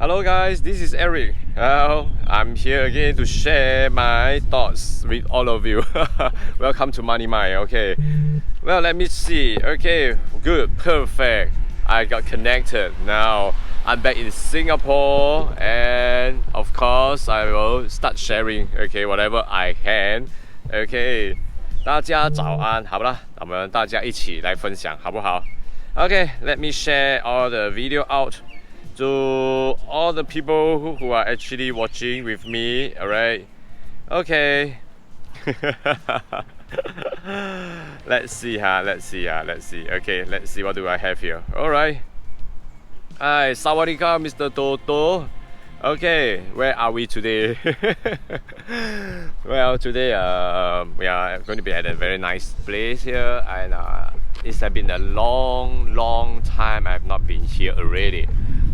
Hello guys, this is Eric. I'm here again to share my thoughts with all of you. Welcome to Money Mind. Okay, well, let me see. Okay, good, perfect. I got connected. Now I'm back in Singapore, and of course I will start sharing. Okay, whatever I can. Okay, 大家早安，好不啦？我们大家一起来分享，好不好？ Okay, let me share all the video out to all the people who are actually watching with me. Alright, okay. Let's see. Okay, let's see what do I have here. Alright. Hi, Sawadika, Mr. Toto. Okay, where are we today? Well, today we are going to be at a very nice place here, and it's been a long time I've not been here already.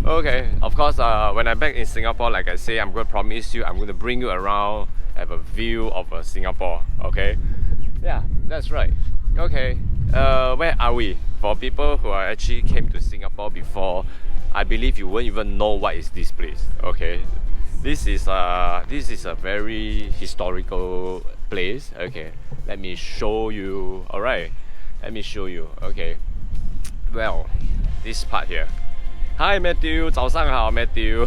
Okay, of course, when I'm back in Singapore, like I say, I'm going to promise you, I'm going to bring you around, have a view of Singapore. Okay, yeah, that's right. Okay, where are we? For people who are actually came to Singapore before, I believe you won't even know what is this place. Okay, this is a very historical place. Okay, let me show you. All right, let me show you. Okay, well, this part here. Hi Matthew, 早上好 Matthew.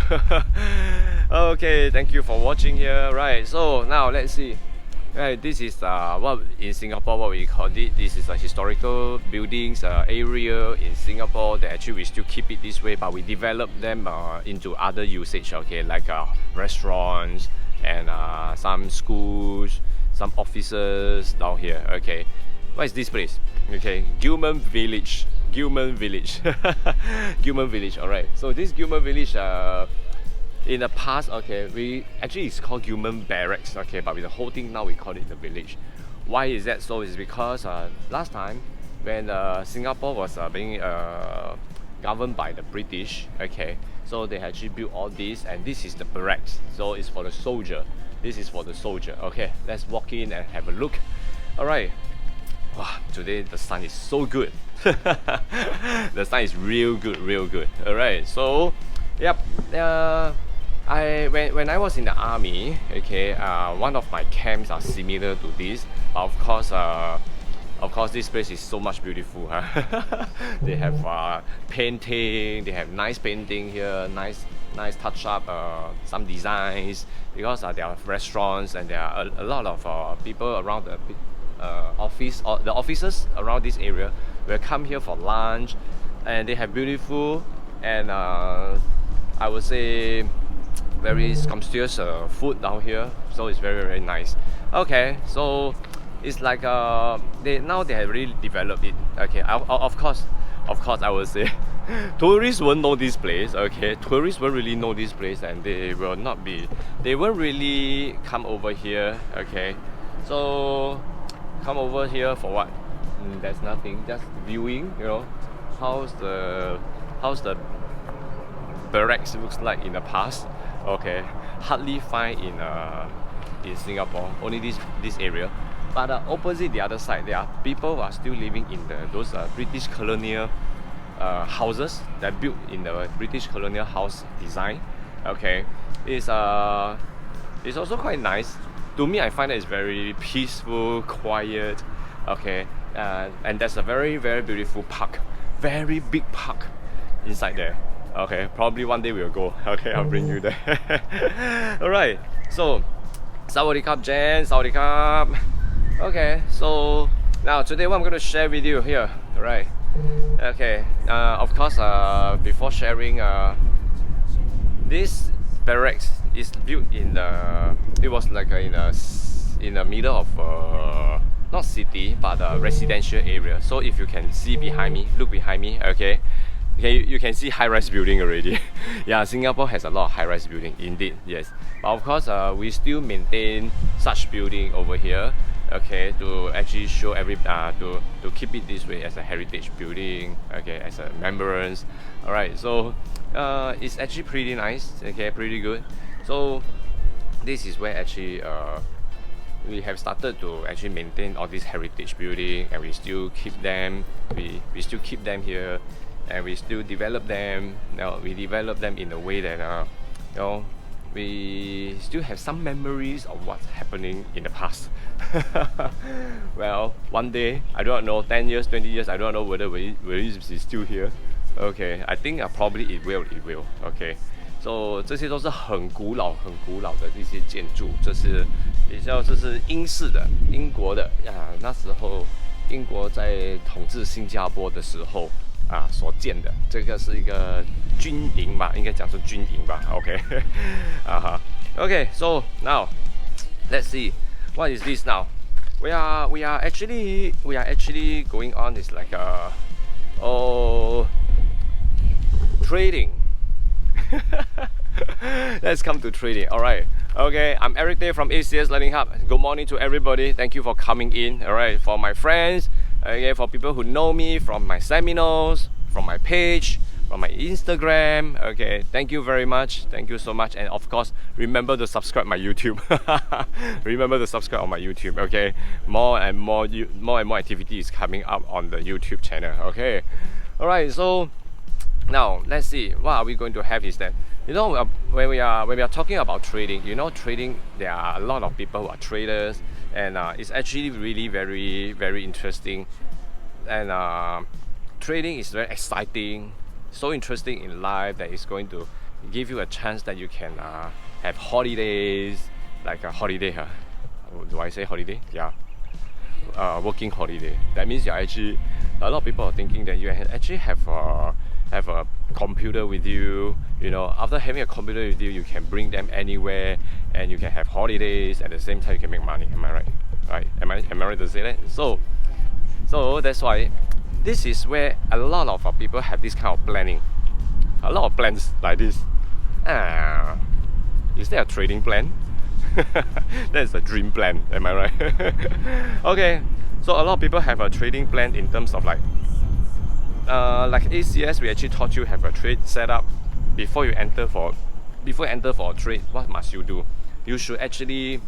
Okay, thank you for watching here. Right, so now let's see. Right, this is what in Singapore what we call it. This is a historical buildings area in Singapore that actually we still keep it this way, but we develop them into other usage. Okay, like restaurants and some schools, some offices down here. Okay, what is this place? Okay, Gillman Village. Gillman Village. Gillman Village. Alright, so this Gillman Village in the past, okay, we actually it's called Gillman Barracks, okay, but with the whole thing now we call it the village. Why is that so? Is because last time when Singapore was being governed by the British, okay, so they actually built all this, and this is the barracks, so it's for the soldier. This is for the soldier. Okay, let's walk in and have a look. Alright. Wow, today the sun is so good. The sun is real good. Alright, so yep, when I was in the army, okay, one of my camps are similar to this, but of course this place is so much beautiful. Huh? They have painting, they have nice painting here, nice touch up, some designs, because there are restaurants and there are a lot of people around the office, or the officers around this area will come here for lunch, and they have beautiful and I would say very sumptuous food down here, so it's very nice. Okay, so it's like they have really developed it. Okay, of course I would say tourists won't know this place. Okay, tourists won't really know this place, and they won't really come over here. Okay, so come over here for what? There's nothing, just viewing, you know, how's the barracks looks like in the past. Okay, hardly find in Singapore, only this area. But opposite the other side, there are people who are still living in those British colonial houses that built in the British colonial house design. Okay, it's also quite nice. To me, I find that it's very peaceful, quiet. Okay, and there's a very beautiful park, very big park inside there. Okay, probably one day we'll go. Okay, I'll bring you there. Alright, so Sawadee Jen, Sawadee. Okay, so now today what I'm going to share with you here. Alright, okay, of course, before sharing, this barracks is built in it was like in the middle of not city but residential area. So if you can see behind me, look behind me. Okay, you can see high-rise building already. Yeah, Singapore has a lot of high-rise building indeed, yes, but of course we still maintain such building over here. Okay, to actually show to keep it this way as a heritage building. Okay, as a remembrance. Alright, so it's actually pretty nice. Okay, pretty good. So this is where actually we have started to actually maintain all these heritage building, and we still keep them. We still keep them here and we still develop them. We develop them in a way that you know, we still have some memories of what's happening in the past. Well, one day, I don't know, 10 years, 20 years, I don't know whether will it be still here. Okay, I think probably it will. Okay, so 这些都是很古老的这些建筑，这是英式的，英国的呀。那时候英国在统治新加坡的时候所建的，这个是一个军营吧，应该讲是军营吧。OK， Okay, so now let's see what is this now. We are actually going on is like trading. Let's come to trading. Alright. Okay, I'm Eric Day from ACS Learning Hub. Good morning to everybody. Thank you for coming in. Alright, for my friends, okay, for people who know me from my seminars, from my page, from my Instagram. Okay, thank you very much. Thank you so much. And of course, remember to subscribe my YouTube. Remember to subscribe on my YouTube. Okay, more and more activity is coming up on the YouTube channel. Okay, alright. So now let's see what are we going to have is that, you know, when we are talking about trading, you know, trading, there are a lot of people who are traders, and it's actually really very interesting. And trading is very exciting, so interesting in life that it's going to give you a chance that you can have holidays, like a holiday. Do I say holiday? Yeah. Working holiday. That means you're actually, a lot of people are thinking that you actually have a computer with you. You know, after having a computer with you, you can bring them anywhere, and you can have holidays. At the same time, you can make money. Am I right? Right? Am I right to say that? So that's why this is where a lot of people have this kind of planning. A lot of plans like this. Is there a trading plan? That's a dream plan. Am I right? Okay. So a lot of people have a trading plan in terms of like ACS, we actually taught you have a trade setup before you enter for a trade. What must you do? You should actually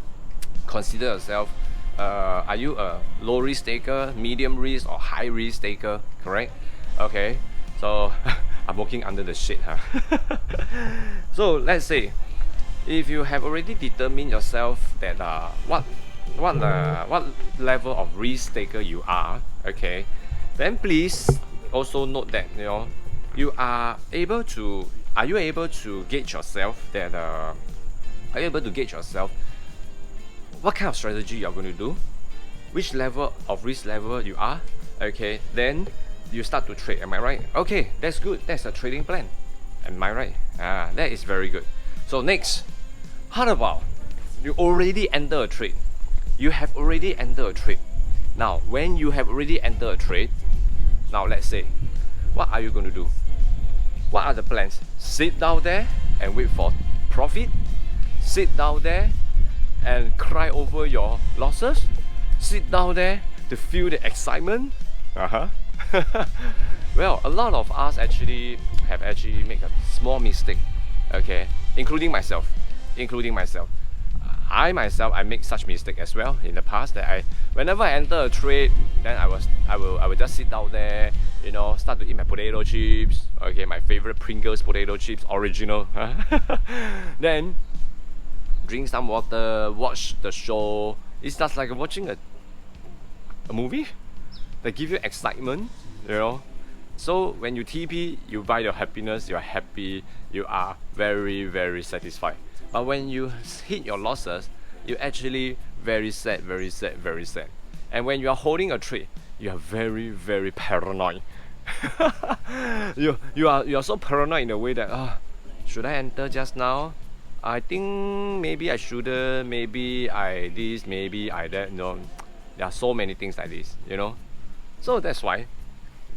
consider yourself. Are you a low risk taker, medium risk, or high risk taker? Correct? Okay. So I'm working under the shade, huh? So let's say if you have already determined yourself that what level of risk taker you are, okay, then please also note that, you know, are you able to gauge yourself that are you able to gauge yourself what kind of strategy you're going to do, which level of risk level you are. Okay, then you start to trade. Am I right? Okay, that's good. That's a trading plan. Am I right? That is very good. So next, how about you already enter a trade? You have already entered a trade. Now, when you have already entered a trade, now let's say, what are you going to do? What are the plans? Sit down there and wait for profit? Sit down there and cry over your losses? Sit down there to feel the excitement? Well, a lot of us actually made a small mistake, okay, including myself. I make such mistake as well in the past, that whenever I enter a trade, then I will just sit down there, you know, start to eat my potato chips, okay, my favorite Pringles potato chips, original. Then drink some water, watch the show. It's just like watching a movie that give you excitement, you know. So when you TP, you buy your happiness, you're happy, you are very satisfied. But when you hit your losses, you're actually very sad. And when you are holding a trade, you are very paranoid. you are so paranoid in a way that should I enter just now? I think maybe I shouldn't, maybe I this, maybe I that. No, there are so many things like this, you know. So that's why.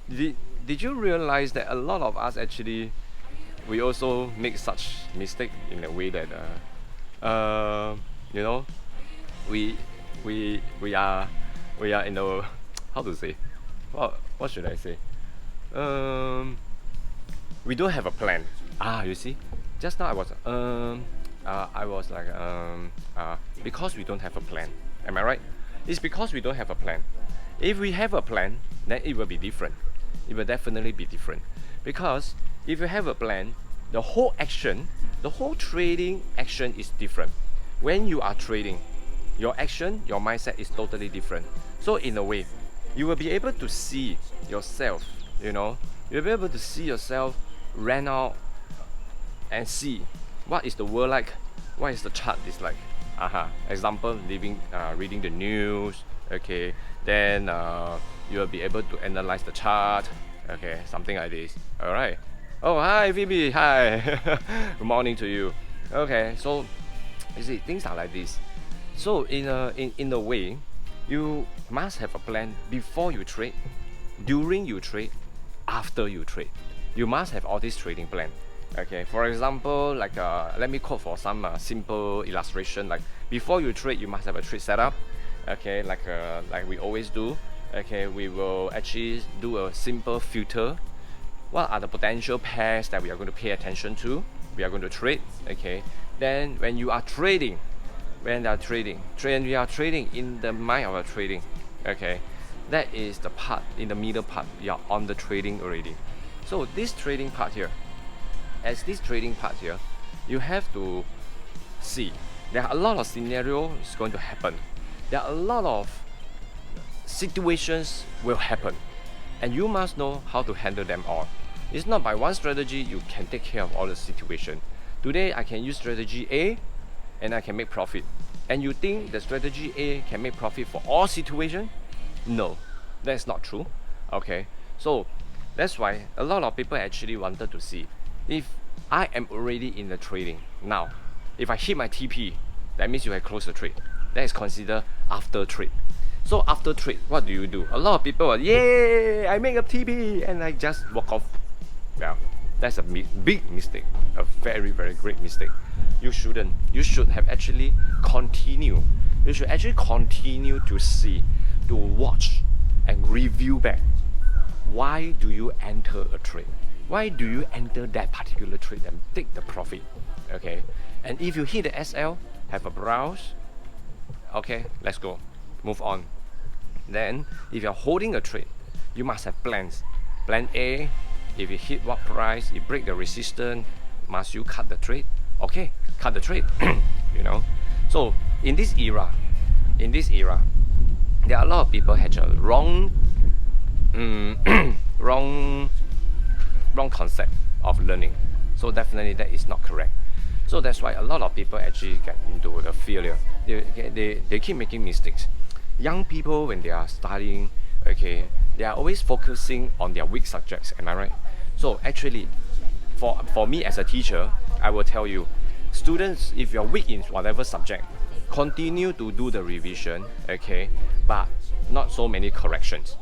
Did you realize that a lot of us actually, we also make such mistake in a way that you know, we are in a, how to say, what should I say, we don't have a plan. You see, just now I was like because we don't have a plan. Am I right? It's because we don't have a plan. If we have a plan, then it will be different. It will definitely be different. Because if you have a plan, the whole trading action is different. When you are trading, your action, your mindset is totally different. So in a way, you will be able to see yourself, you'll be able to see yourself run out and see what is the world like, what is the chart is like. Example, reading the news, okay, then you will be able to analyze the chart, okay, something like this. All right. Oh, hi Phoebe, hi. Good morning to you. Okay, so you see, things are like this. So in a way, you must have a plan before you trade, during you trade, after you trade. You must have all this trading plan. Okay, for example, like let me quote for some simple illustration. Like before you trade, you must have a trade setup. Okay, like we always do. Okay, we will actually do a simple filter. What are the potential pairs that we are going to pay attention to? We are going to trade. Okay, then when you are trading, we are trading in the mind of a trading. Okay, that is the part in the middle part. You are on the trading already. So this trading part here, you have to see there are a lot of scenarios going to happen. There are a lot of situations will happen, and you must know how to handle them all. It's not by one strategy you can take care of all the situation. Today I can use strategy A and I can make profit. And you think the strategy A can make profit for all situations? No, that's not true. Okay, so that's why a lot of people actually wanted to see if I am already in the trading now. If I hit my TP, that means you have closed the trade. That is considered after trade. So after trade, what do? A lot of people are, yay, I make a TP, and I just walk off. Well, that's a big mistake, a very, very great mistake. You shouldn't. You should have actually continue. You should actually continue to see, to watch, and review back. Why do you enter a trade? Why do you enter that particular trade and take the profit? Okay, and if you hit the SL, have a browse. Okay, let's go, move on. Then, if you're holding a trade, you must have plans. Plan A, if you hit what price, you break the resistance, must you cut the trade? Okay, cut the trade. So in this era, there are a lot of people had a wrong concept of learning. So definitely that is not correct. So that's why a lot of people actually get into the failure. They keep making mistakes. Young people, when they are studying, okay, they are always focusing on their weak subjects. Am I right? So actually, for me as a teacher, I will tell you, students, if you're weak in whatever subject, continue to do the revision, okay, but not so many corrections.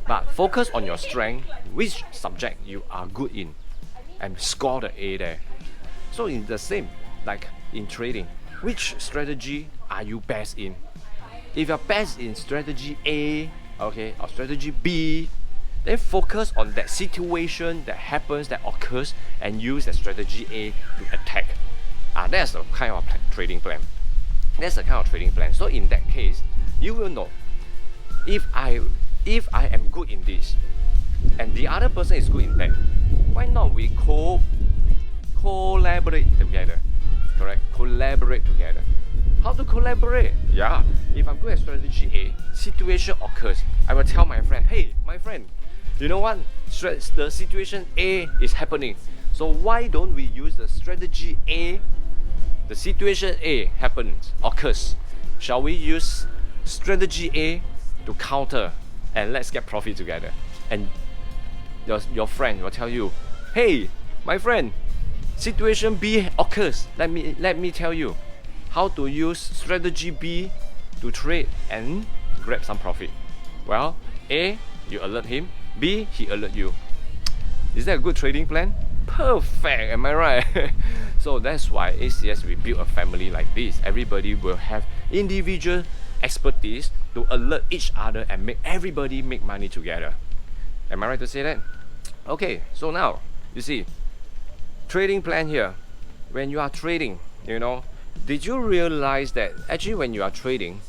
But focus on your strength, which subject you are good in, and score the A there. So in the same, like in trading, which strategy are you best in? If you're best in strategy A, okay, or strategy B, then focus on that situation that happens, that occurs, and use that strategy A to attack. That's the kind of trading plan. That's the kind of trading plan. So in that case, you will know if I am good in this, and the other person is good in that, why not we collaborate together? Correct? Collaborate together. How to collaborate? Yeah, if I'm good at strategy A, situation occurs, I will tell my friend, hey, my friend, you know what? The situation A is happening. So why don't we use the strategy A? The situation A happens, occurs. Shall we use strategy A to counter, and let's get profit together? And your friend will tell you, hey, my friend, situation B occurs. Let me tell you how to use strategy B to trade and grab some profit. Well, A, you alert him. B, he alert you. Is that a good trading plan? Perfect, am I right? So that's why ACS, we build a family like this. Everybody will have individual expertise to alert each other and make everybody make money together. Am I right to say that? Okay, so now you see trading plan here. When you are trading, did you realize that actually when you are trading,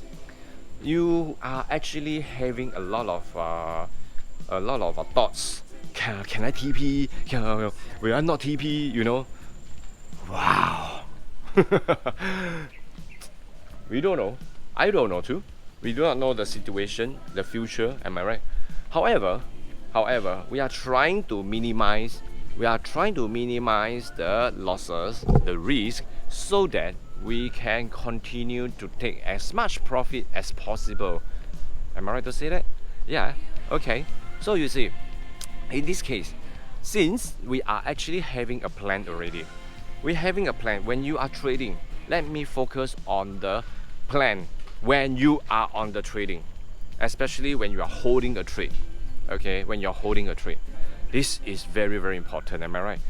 you are actually having a lot of thoughts can I TP? Will I not TP? You know? Wow. We don't know. I don't know too. We do not know the situation, the future. Am I right? However, we are trying to minimize. We are trying to minimize the losses, the risk, so that we can continue to take as much profit as possible. Am I right to say that? Yeah. Okay. So you see, in this case, since we are actually having a plan already, we're having a plan. When you are trading, let me focus on the plan when you are on the trading, especially when you are holding a trade. Okay, when you're holding a trade, this is very, very important. Am I right?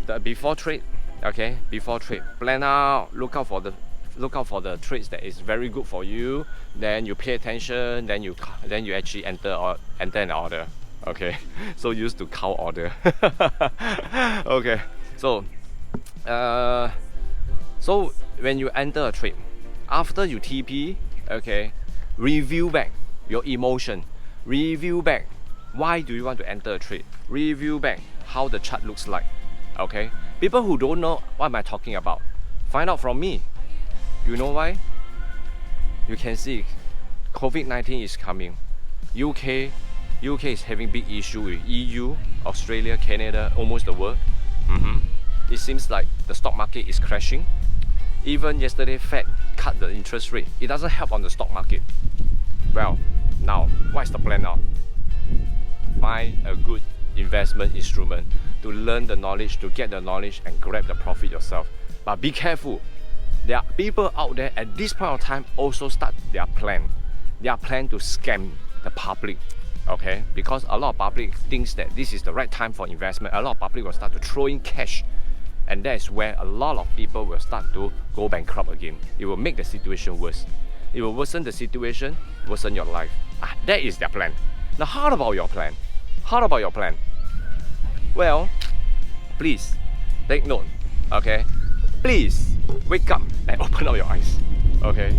The before trade, okay, before trade, plan out, look out for the trades that is very good for you. Then you pay attention. Then you actually enter an order. Okay, so used to cow order. Okay, so so when you enter a trade, after you TP, okay, review back your emotion. Review back why do you want to enter a trade. Review back how the chart looks like. Okay, people who don't know what am I talking about, find out from me. You know why? You can see COVID-19 is coming. UK is having big issue with EU, Australia, Canada, almost the world. It seems like the stock market is crashing. Even yesterday, Fed cut the interest rate. It doesn't help on the stock market. Well, now, what is the plan now? Find a good investment instrument to learn the knowledge, to get the knowledge and grab the profit yourself. But be careful. There are people out there at this point of time also start their plan. Their plan to scam the public. Okay, because a lot of public thinks that this is the right time for investment. A lot of public will start to throw in cash, and that is where a lot of people will start to go bankrupt again. It will make the situation worse. It will worsen the situation, worsen your life. That is their plan. Now, how about your plan? How about your plan? Well, please take note. Okay, please wake up and open up your eyes. Okay,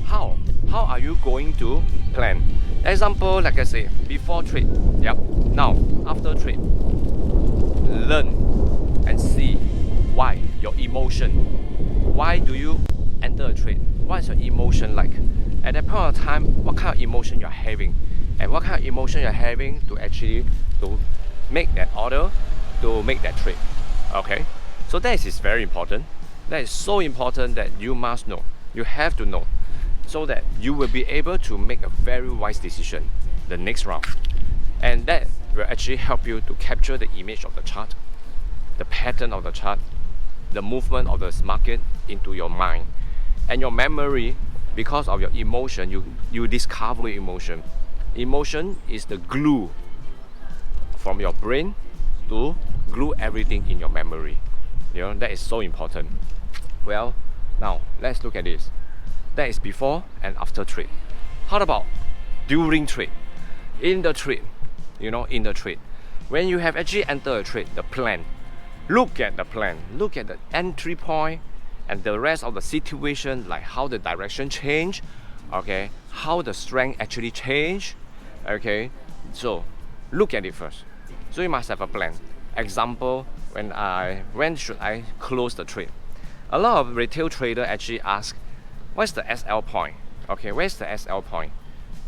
how are you going to plan? Example, like I say, before trade. Yep. Now, after trade, learn and see why your emotion. Why do you enter a trade? What is your emotion like? At that point of time, what kind of emotion you're having? And what kind of emotion you're having to actually to make that order, to make that trade. Okay? So that is very important. That is so important that you must know. You have to know, so that you will be able to make a very wise decision the next round. And that will actually help you to capture the image of the chart, the pattern of the chart, the movement of the market into your mind. And your memory, because of your emotion, you discover emotion. Emotion is the glue from your brain to glue everything in your memory. You know, that is so important. Well, now let's look at this. That is before and after trade. How about during trade? In the trade, you know, in the trade, when you have actually entered a trade, the plan. Look at the plan. Look at the entry point and the rest of the situation, like how the direction change, okay, how the strength actually change, okay. So look at it first. So you must have a plan. Example, when should I close the trade? A lot of retail trader actually ask, what's the SL point? Okay, where's the SL point?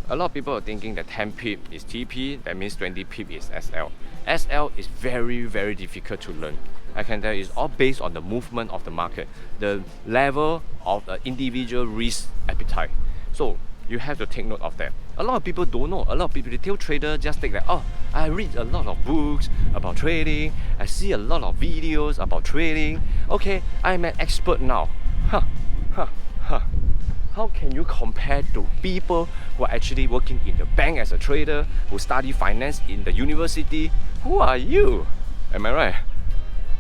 A lot of people are thinking that 10 pip is TP, that means 20 pip is SL. SL is very, very difficult to learn. I can tell you, it's all based on the movement of the market, the level of the individual risk appetite. So you have to take note of that. A lot of people don't know. A lot of people, retail trader, just think that, oh, I read a lot of books about trading, I see a lot of videos about trading. Okay, I'm an expert now. How can you compare to people who are actually working in the bank as a trader, who study finance in the university? Who are you? Am I right?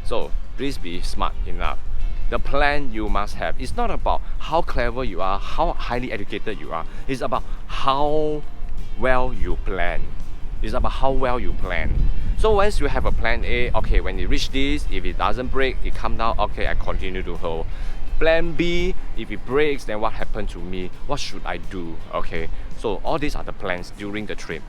So please be smart enough. The plan you must have. It's not about how clever you are, how highly educated you are. It's about how well you plan. It's about how well you plan. So once you have a plan A, okay, when you reach this, if it doesn't break, it come down, okay, I continue to hold. Plan B, if it breaks, then what happened to me? What should I do? Okay, so all these are the plans during the trip.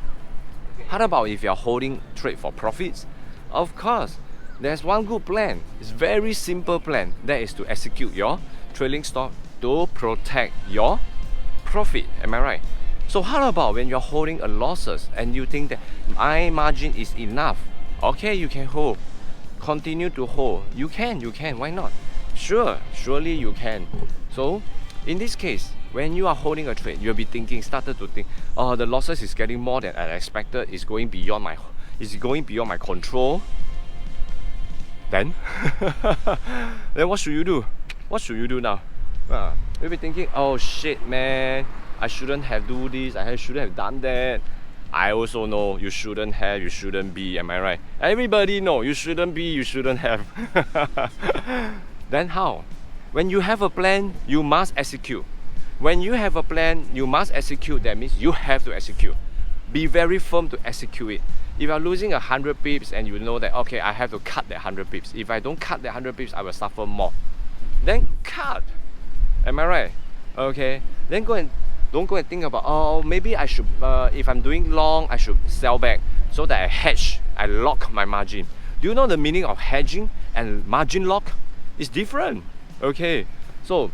How about if you're holding trade for profits? Of course, there's one good plan. It's very simple plan. That is to execute your trailing stop to protect your profit. Am I right? So how about when you're holding a losses and you think that my margin is enough? Okay, you can hold. Continue to hold. You can. Why not? Sure, surely you can. So in this case, when you are holding a trade, you'll be started to think, oh, the losses is getting more than I expected. It's going beyond my control. Then, then what should you do? What should you do now? You'll be thinking, oh shit, man, I shouldn't have do this. I shouldn't have done that. I also know you shouldn't have, you shouldn't be. Am I right? Everybody know you shouldn't be, you shouldn't have. Then how? When you have a plan, you must execute. When you have a plan, you must execute. That means you have to execute. Be very firm to execute it. If you're losing 100 pips and you know that, okay, I have to cut that 100 pips. If I don't cut that 100 pips, I will suffer more. Then cut. Am I right? Okay. Then don't go and think about, oh, maybe I should, if I'm doing long, I should sell back so that I hedge, I lock my margin. Do you know the meaning of hedging and margin lock? It's different. Okay. So,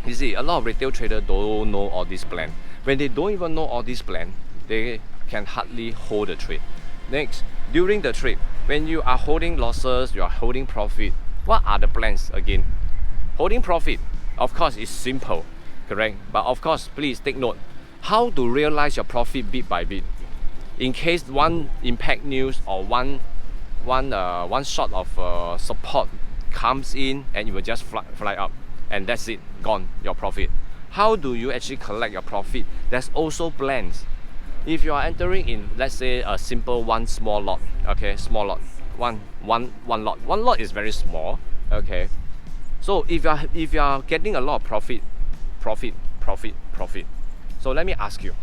you see, a lot of retail traders don't know all this plan. When they don't even know all this plan, they can hardly hold the trade. Next, during the trade, when you are holding losses, you are holding profit, what are the plans again? Holding profit, of course, is simple, correct? But of course, please take note, how to realize your profit bit by bit. In case one impact news or one shot of support comes in and it will just fly up. And that's it, gone, your profit. How do you actually collect your profit? There's also plans. If you are entering in, let's say, a simple one small lot, okay, small lot, one lot. One lot is very small, okay. So if you are getting a lot of profit. So let me ask you,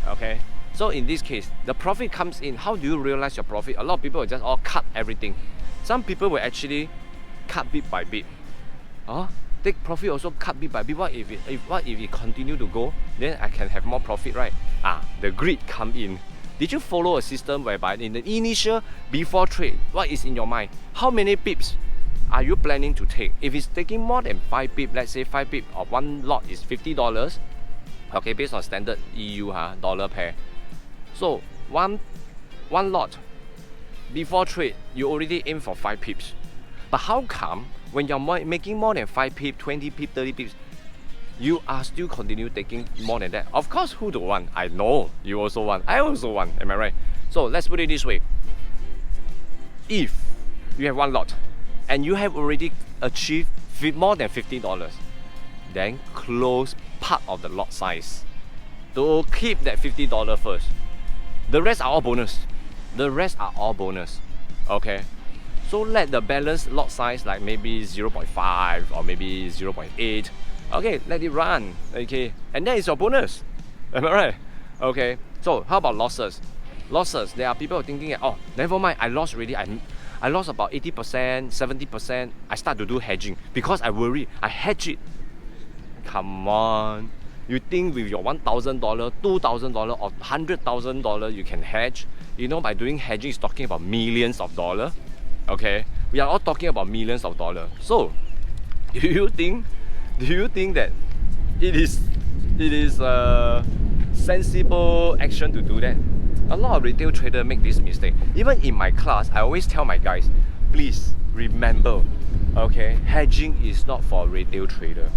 okay. So in this case, the profit comes in. How do you realize your profit? A lot of people will just all cut everything. Some people will actually cut bit by bit. Take profit also cut bit by bit. What if it continue to go? Then I can have more profit, right? The greed come in. Did you follow a system whereby in the initial before trade, what is in your mind? How many pips are you planning to take? If it's taking more than 5 pips, let's say 5 pips of one lot is $50. Okay, based on standard EU dollar pair. So one lot before trade, you already aim for 5 pips. But how come when you're making more than 5 pips, 20 pips, 30 pips, you are still continue taking more than that? Of course, who don't want? I know you also want. I also want. Am I right? So let's put it this way. If you have one lot and you have already achieved more than $50, then close part of the lot size to keep that $50 first. The rest are all bonus. Okay. So let the balance lot size like maybe 0.5 or maybe 0.8. Okay, let it run. Okay, and that is your bonus. Am I right? Okay. So how about losses? Losses. There are people thinking, oh, never mind. I lost already. I lost about 80%, 70%. I start to do hedging because I worry. I hedge it. Come on. You think with your $1,000, $2,000 or $100,000 you can hedge? You know, by doing hedging, it's talking about millions of dollars. Okay, we are all talking about millions of dollars. So, do you think that it is a sensible action to do that? A lot of retail traders make this mistake. Even in my class, I always tell my guys, please remember, okay, hedging is not for retail trader.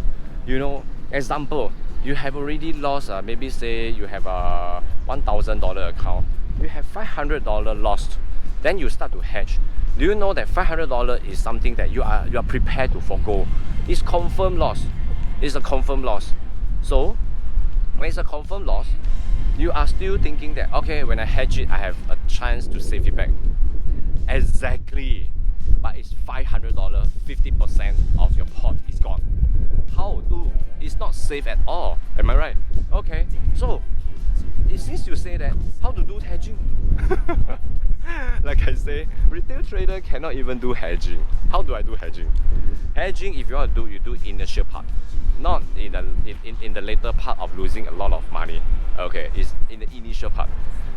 You know, example, you have already lost, maybe say you have a $1,000 account, you have $500 lost, then you start to hedge. Do you know that $500 is something that you are prepared to forgo? It's confirmed loss. It's a confirmed loss. So when it's a confirmed loss, you are still thinking that, okay, when I hedge it, I have a chance to save it back. Exactly. But it's $500, 50% of your pot is gone. How do? It's not safe at all. Am I right? Okay. So since you say that, how to do hedging? Like I say, retail trader cannot even do hedging. How do I do hedging? Hedging, if you want to do, you do initial part, not in the later part of losing a lot of money. Okay, it's in the initial part.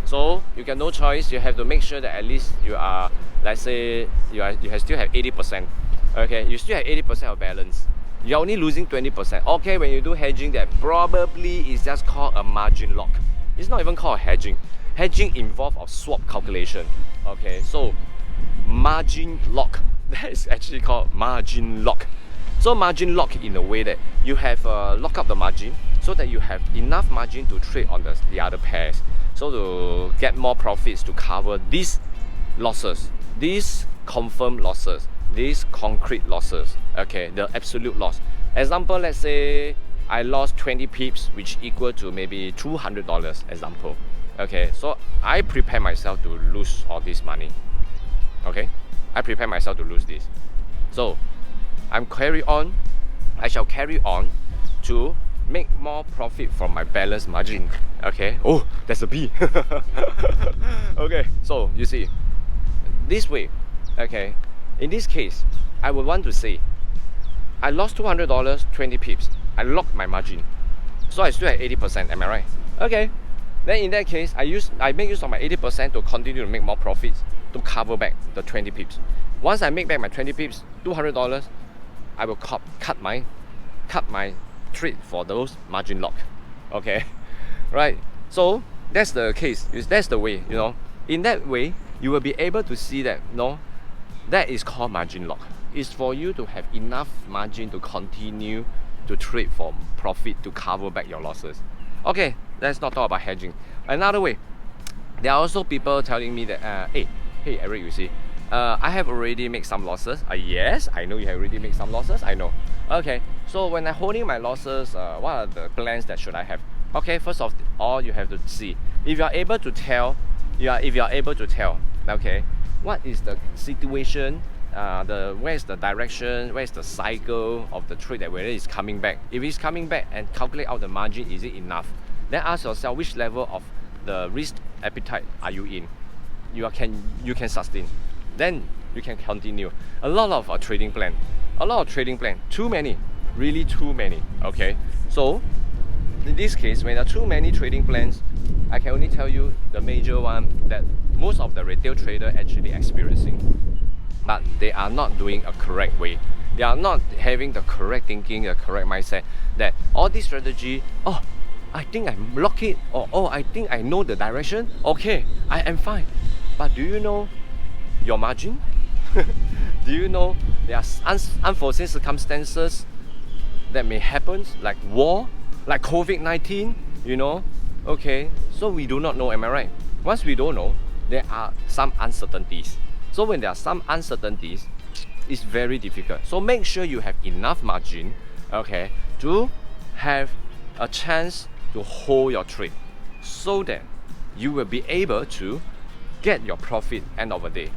So you get no choice. You have to make sure that at least you are, let's say you still have 80%. Okay, you still have 80% of balance. You're only losing 20%. Okay, when you do hedging, that probably is just called a margin lock. It's not even called hedging. Hedging involves a swap calculation. Okay, so margin lock, that is actually called margin lock. So margin lock in a way that you have lock up the margin so that you have enough margin to trade on the other pairs. So to get more profits to cover these losses, these confirmed losses, these concrete losses, okay, the absolute loss. Example, let's say I lost 20 pips, which equal to maybe $200, example. Okay, so I prepare myself to lose all this money. Okay, I prepare myself to lose this. So I shall carry on to make more profit from my balance margin. Okay, oh, that's a B. Okay, so you see, this way, okay, in this case, I would want to say, I lost $200, 20 pips. I locked my margin. So I still have 80%, am I right? Okay, then in that case, I make use of my 80% to continue to make more profits to cover back the 20 pips. Once I make back my 20 pips, $200, I will cut my trade for those margin lock. Okay, right? So that's the case. That's the way, you know. In that way, you will be able to see that, no, that is called margin lock. It's for you to have enough margin to continue to trade for profit to cover back your losses. Okay, let's not talk about hedging. Another way, there are also people telling me that, hey Eric, you see, I have already made some losses. Yes, I know you have already made some losses. I know. Okay, so when I'm holding my losses, what are the plans that should I have? Okay, first of all, you have to see if you are able to tell. Okay, what is the situation? Where is the direction? Where is the cycle of the trade that whether it's coming back? If it's coming back and calculate out the margin, is it enough? Then ask yourself which level of the risk appetite are you in? You can sustain. Then you can continue. A lot of trading plan. Too many, really too many. Okay, so in this case, when there are too many trading plans, I can only tell you the major one that most of the retail trader actually experiencing, but they are not doing a correct way. They are not having the correct thinking, the correct mindset that all this strategy, oh, I think I'm locked it, or oh, I think I know the direction. Okay, I am fine. But do you know your margin? Do you know there are unforeseen circumstances that may happen, like war, like COVID-19, you know? Okay, so we do not know, am I right? Once we don't know, there are some uncertainties. So when there are some uncertainties, it's very difficult. So make sure you have enough margin, okay, to have a chance to hold your trade so that you will be able to get your profit end of the day.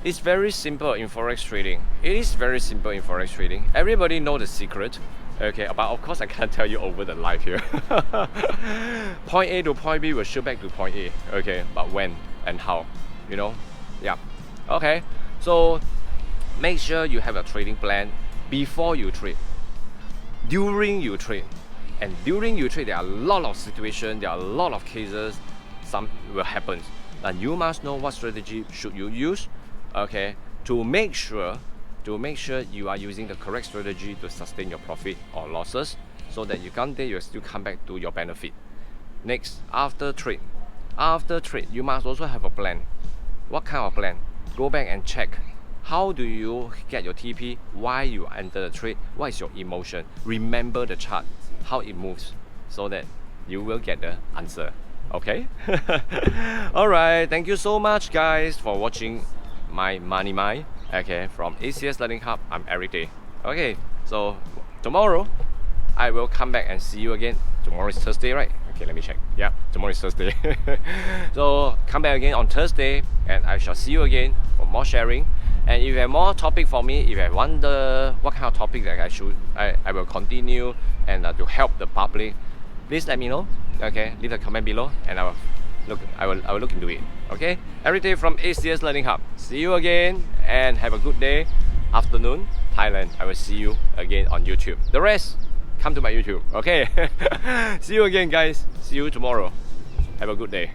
It's very simple in forex trading. It is very simple in forex trading. Everybody know the secret. Okay, but of course I can't tell you over the live here. Point A to point B will shoot back to point A. Okay, but when and how? You know? Yeah. Okay, so make sure you have a trading plan before you trade, during you trade. And during you trade, there are a lot of situations, there are a lot of cases, some will happen. And you must know what strategy should you use, okay, to make sure you are using the correct strategy to sustain your profit or losses, so that you will still come back to your benefit. Next, after trade, you must also have a plan. What kind of plan? Go back and check. How do you get your TP? Why you enter the trade? What is your emotion? Remember the chart, how it moves, so that you will get the answer. Okay? Alright, thank you so much guys for watching my Money Mind. Okay, from ACS Learning Hub, I'm Eric Day. Okay, so tomorrow I will come back and see you again. Tomorrow is Thursday, right? Okay, let me check. Yeah, tomorrow is Thursday. So come back again on Thursday and I shall see you again for more sharing. And if you have more topic for me, if you have wonder what kind of topic that I will continue and to help the public, please let me know. Okay, leave a comment below and I will look into it. Okay, every day from ACS Learning Hub. See you again and have a good day. Afternoon, Thailand. I will see you again on YouTube. The rest, come to my YouTube. Okay. See you again guys. See you tomorrow. Have a good day.